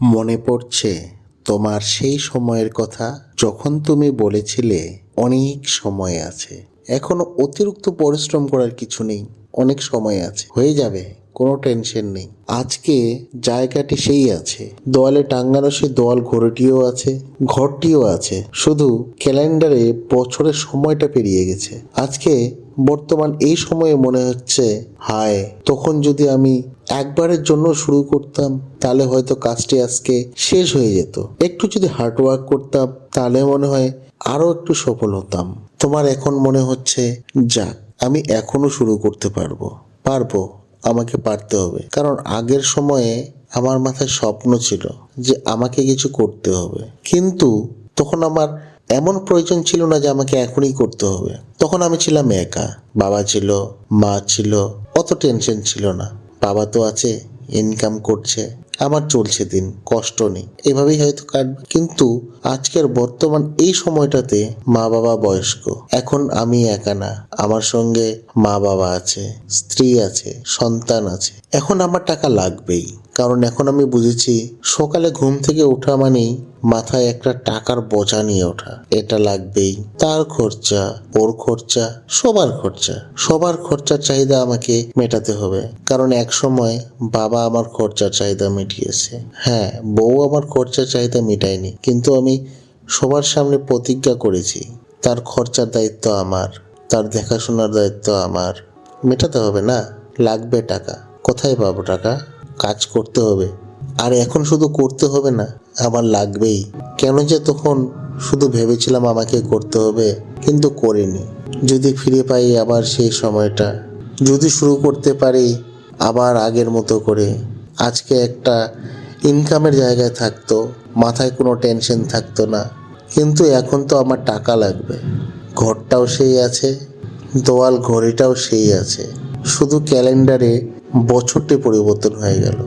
মনে পড়ছে তোমার সেই সময়ের কথা যখন তুমি বলেছিলে অনেক সময় আছে। এখনো অতিরিক্ত পরিশ্রম করার কিছু নেই, অনেক সময় আছে, হয়ে যাবে, কোনো টেনশন নেই। আজকে জায়গাটি সেই আছে, দেওয়ালে টাঙ্গানো সেই দেওয়াল ঘড়িটিও আছে, ঘরটিও আছে, শুধু ক্যালেন্ডারে বছরের সময়টা পেরিয়ে গেছে। আজকে বর্তমান এই সময়ে মনে হচ্ছে, হায়, তখন যদি আমি একবারের জন্য শুরু করতাম তাহলে হয়তো কাজটি আজকে শেষ হয়ে যেত। একটু যদি হার্ডওয়ার্ক করতাম তাহলে মনে হয় আরো একটু সফল হতাম। তোমার এখন মনে হচ্ছে, যাক, আমি এখনো শুরু করতে পারবো, আমাকে পারতে হবে। কারণ আগের সময়ে আমার মাথায় স্বপ্ন ছিল যে আমাকে কিছু করতে হবে, কিন্তু তখন আমার এমন প্রয়োজন ছিল না যে আমাকে এখনই করতে হবে। তখন আমি ছিলাম একা, বাবা ছিল, মা ছিল, অত টেনশন ছিল না। বাবা তো আছে, ইনকাম করছে, আমার চলছে দিন, কষ্ট নেই, এভাবেই হয়তো কাটবে। কিন্তু আজকের বর্তমান এই সময়টাতে মা বাবা বয়স্ক, এখন আমি একা না, আমার সঙ্গে মা বাবা আছে, স্ত্রী আছে, সন্তান আছে। এখন আমার টাকা লাগবেই, কারণ এখন আমি বুঝেছি সকালে ঘুম থেকে ওঠা মানেই মাথায় একটা টাকার বোঝা নিয়ে ওঠা। এটা লাগবেই, তার খরচা, ওর খরচা, সবার খরচার চাহিদা আমাকে মেটাতে হবে। কারণ এক সময় বাবা আমার খরচার চাহিদা মিটিয়েছে, হ্যাঁ, বউ আমার খরচার চাহিদা মেটায়নি, কিন্তু আমি সবার সামনে প্রতিজ্ঞা করেছি তার খরচার দায়িত্ব আমার, তার দেখাশোনার দায়িত্ব আমার। মেটাতে হবে না? লাগবে টাকা। কোথায় পাবো টাকা? কাজ করতে হবে। আর এখন শুধু করতে হবে না, আমার লাগবেই। কেন যে তখন শুধু ভেবেছিলাম আমাকে করতে হবে, কিন্তু করিনি। যদি ফিরে পাই আবার সেই সময়টা, যদি শুরু করতে পারি আবার আগের মতো করে, আজকে একটা ইনকামের জায়গায় থাকতো, মাথায় কোনো টেনশন থাকতো না। কিন্তু এখন তো আমার টাকা লাগবে। ঘরটাও সেই আছে, দেওয়াল ঘড়িটাও সেই আছে, শুধু ক্যালেন্ডারে বছরটি পরিবর্তন হয়ে গেল।